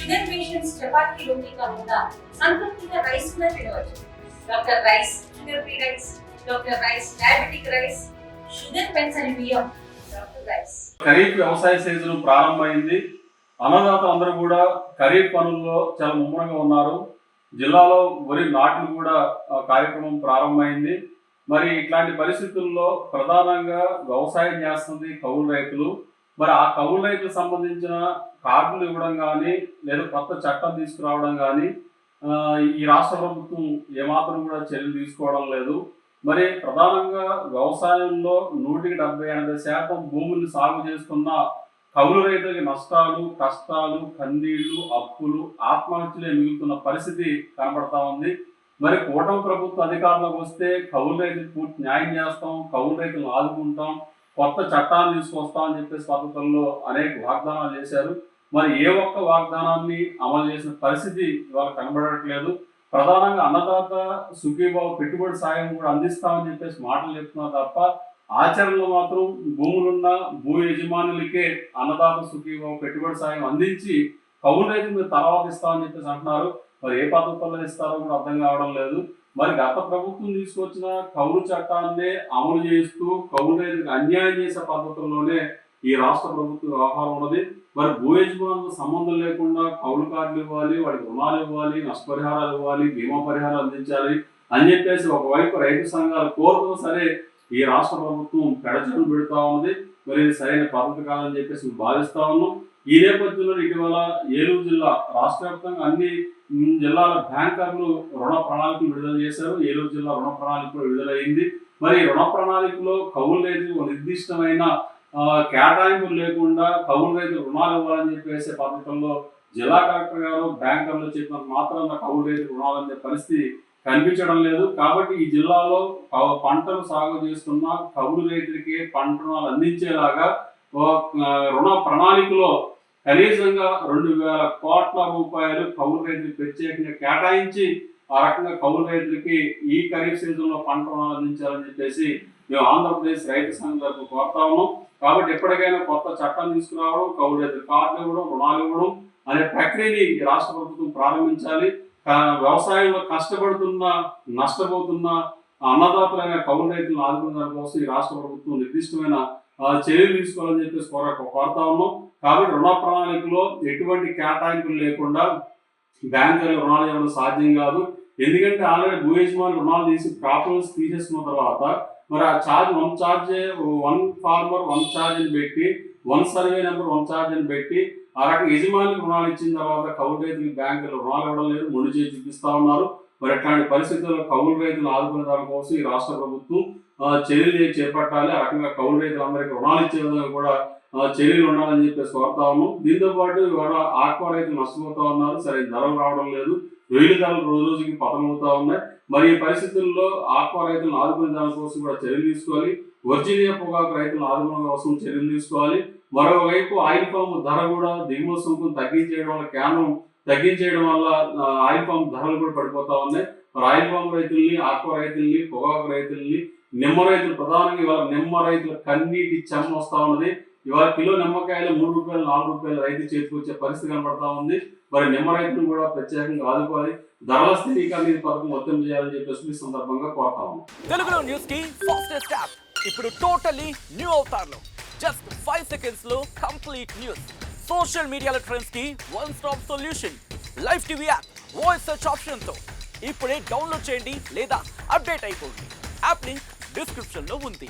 Sugar patients chapati రోటీ కాకుండా సంతృప్తిగా rice కూడా తినవచ్చు. Doctor rice, sugar free rice, doctor rice diabetic rice, sugar పెన్సని బియ్యం, డాక్టర్ రైస్. ఖరీఫ్ వ్యవసాయ సీజన్ ప్రారంభమైంది. అన్నదాతలు అందరూ కూడా ఖరీఫ్ పనుల్లో చాలా ముమ్మరంగా ఉన్నారు. జిల్లాలో వరి నాట్లు కూడా కార్యక్రమం ప్రారంభమైంది. మరి ఇట్లాంటి పరిస్థితుల్లో ప్రధానంగా వ్యవసాయం చేస్తుంది కౌలు రైతులు. మరి ఆ కౌలు రైతులకు సంబంధించిన కార్డులు ఇవ్వడం కానీ లేదా కొత్త చట్టం తీసుకురావడం కానీ ఈ రాష్ట్ర ప్రభుత్వం ఏమాత్రం కూడా చర్యలు తీసుకోవడం లేదు. మరి ప్రధానంగా వ్యవసాయంలో 170-80% భూములు సాగు చేస్తున్న కౌలు రైతులకి నష్టాలు, కష్టాలు, కన్నీళ్లు, అప్పులు, ఆత్మహత్యలే మిగులుతున్న పరిస్థితి కనబడతా ఉంది. మరి కూటమి ప్రభుత్వ అధికారంలోకి వస్తే కౌలు రైతులకు పూర్తి న్యాయం చేస్తాం, కౌలు రైతులను ఆదుకుంటాం, కొత్త చట్టాలు తీసుకొస్తాం అని చెప్పేసి పద్ధతుల్లో అనేక వాగ్దానాలు చేశారు. మరి ఏ ఒక్క వాగ్దానాన్ని అమలు చేసిన పరిస్థితి ఇవాళ కనబడట్లేదు. ప్రధానంగా అన్నదాత సుఖీభావ పెట్టుబడి సాయం కూడా అందిస్తామని చెప్పేసి మాటలు చెప్తున్నారు తప్ప ఆచరణలో మాత్రం భూములున్న భూ యజమానులకే అన్నదాత సుఖీభావ పెట్టుబడి సాయం అందించి కౌలు రైతులు మీరు తర్వాత ఇస్తామని చెప్పేసి అంటున్నారు. మరి ఏ పద్ధతుల్లో ఇస్తారో కూడా అర్థం కావడం లేదు. మరి గత ప్రభుత్వం తీసుకొచ్చిన కౌలు చట్టాన్నే అమలు చేస్తూ కౌలు రైతులకు అన్యాయం చేసే పద్ధతుల్లోనే ఈ రాష్ట్ర ప్రభుత్వ వ్యవహారం ఉన్నది. మరి భూ యజమానులకు సంబంధం లేకుండా కౌలు కార్డులు ఇవ్వాలి, వాడికి రుణాలు ఇవ్వాలి, నష్టపరిహారాలు ఇవ్వాలి, బీమా పరిహారాలు అందించాలి అని చెప్పేసి ఒకవైపు రైతు సంఘాలు కోరుతూ సరే ఈ రాష్ట్ర ప్రభుత్వం పెడచడం పెడతా ఉంది. మరి సరైన పద్ధతి కాదని చెప్పేసి భావిస్తా ఉన్నాం. ఈ నేపథ్యంలో ఇటీవల ఏలూరు జిల్లా రాష్ట్ర వ్యాప్తంగా అన్ని జిల్లాల బ్యాంకర్లు రుణ ప్రణాళికలు విడుదల చేశారు. ఏలూరు జిల్లా రుణ ప్రణాళిక విడుదలైంది. మరి రుణ ప్రణాళికలో కౌలు రైతులకు నిర్దిష్టమైన కేటాయింపులు లేకుండా కౌలు రైతులు రుణాలు ఇవ్వాలని చెప్పేసే పద్ధతుల్లో జిల్లా కలెక్టర్ గారు బ్యాంకర్లు చెప్పినంత మాత్రం కౌలు రైతులు రుణాలు అనే పరిస్థితి కనిపించడం లేదు. కాబట్టి ఈ జిల్లాలో పంటలు సాగు చేస్తున్న కౌలు రైతులకి పంట రుణాలు అందించేలాగా రుణ ప్రణాళికలో కనీసంగా 2,000 కోట్ల రూపాయలు కౌలు రైతులకు ప్రత్యేకంగా కేటాయించి ఆ రకంగా కౌలు రైతులకి ఈ ఖరీఫ్ సీజన్ లో పంట రుణాలు అందించాలని చెప్పేసి మేము ఆంధ్రప్రదేశ్ రైతు సంఘం తరఫున కోరుతా ఉన్నాం. కాబట్టి ఎప్పటికైనా కొత్త చట్టం తీసుకురావడం, కౌలు రైతులు కార్డులు ఇవ్వడం, రుణాలు ఇవ్వడం అనే ప్రక్రియని రాష్ట్ర ప్రభుత్వం ప్రారంభించాలి. వ్యవసాయంలో కష్టపడుతున్న, నష్టపోతున్న అన్నదాతలైన కౌలు రైతులను ఆదుకునే కోసం ఈ రాష్ట్ర ప్రభుత్వం నిర్దిష్టమైన చర్యలు తీసుకోవాలని చెప్పేసి కోరుతా ఉన్నాం. కాబట్టి రుణ ప్రణాళికలో ఎటువంటి కేటాయింపులు లేకుండా బ్యాంకులు రుణాలు ఇవ్వడం సాధ్యం కాదు. ఎందుకంటే ఆల్రెడీ భూ యజమానులు రుణాలు తీసి ప్రాపర్టీస్ తీసేసుకున్న తర్వాత మరి ఆ ఛార్జ్ వన్ ఫార్మర్ 1 ఛార్జ్ అని పెట్టి 1 సర్వే నెంబర్ 1 ఛార్జ్ అని పెట్టి ఆ రకంగా యజమానులకు రుణాలు ఇచ్చిన తర్వాత కౌలు రైతులకు బ్యాంకులు రుణాలు ఇవ్వడం లేదు, మొండి చేసి చూపిస్తా ఉన్నారు. మరి అట్లాంటి పరిస్థితుల్లో కౌలు రైతులు ఆదుకునే దానికోసం ఈ రాష్ట్ర ప్రభుత్వం చర్యలు చేపట్టాలి. ఆ రకంగా కౌలు రైతులందరికీ రుణాలు ఇచ్చే విధంగా కూడా చర్యలు ఉండాలని చెప్పేసి కోరుతా ఉన్నాం. దీంతో పాటు ఇవాళ ఆక్వా రైతులు నష్టపోతా ఉన్నారు, సరైన ధరలు రావడం లేదు, రొయ్యల ధరలు రోజు రోజుకి పతనమవుతా ఉన్నాయి. మరి ఈ పరిస్థితుల్లో ఆక్వా రైతులను ఆదుకునే దానికోసం కూడా చర్యలు తీసుకోవాలి. వర్జీనియా పొగాకు రైతులను ఆదుకునే కోసం చర్యలు తీసుకోవాలి. మరోవైపు ఆయిల్ పామ్ ధర కూడా దిగుమతి సుంకం తగ్గించేయడం వల్ల, కేంద్రం తగ్గించేయడం వల్ల ఆయిల్ పామ్ ధరలు కూడా పడిపోతా ఉన్నాయి. మరి ఆయిల్ పామ్ రైతుల్ని, ఆక్వా రైతుల్ని, పొగాకు రైతుల్ని, నిమ్మ రైతులు ప్రధానంగా ఇవాళ నిమ్మ రైతుల కన్నీటి చెమ్మ వస్తా ఉన్నది. ఇవాళ కిలో నిమ్మకాయలు 3 రూపాయలు, 4 రూపాయలు రైతు చేతికి వచ్చే పరిస్థితి కనబడతా ఉంది. మరి నిమ్మ రైతులు కూడా ప్రత్యేకంగా ఆదుకోవాలి. ధరల స్థిరీకరణ పథకం మొత్తం చేయాలని చెప్పేసి ఈ సందర్భంగా కోరుతా ఉన్నాం. తెలుగులో న్యూస్ కి ఫాస్టెస్ట్ యాప్ ఇప్పుడు టోటల్లీ న్యూ అవతార్లో జస్ట్ 5 సెకండ్స్ లో కంప్లీట్ న్యూస్. సోషల్ మీడియాలో ట్రెండ్స్ కి one stop solution. Live TV app voice search option తో ఇప్పుడే డౌన్లోడ్ చేయండి లేదా అప్డేట్ అయిపోండి. యాప్ లింక్ డిస్క్రిప్షన్ లో ఉంది.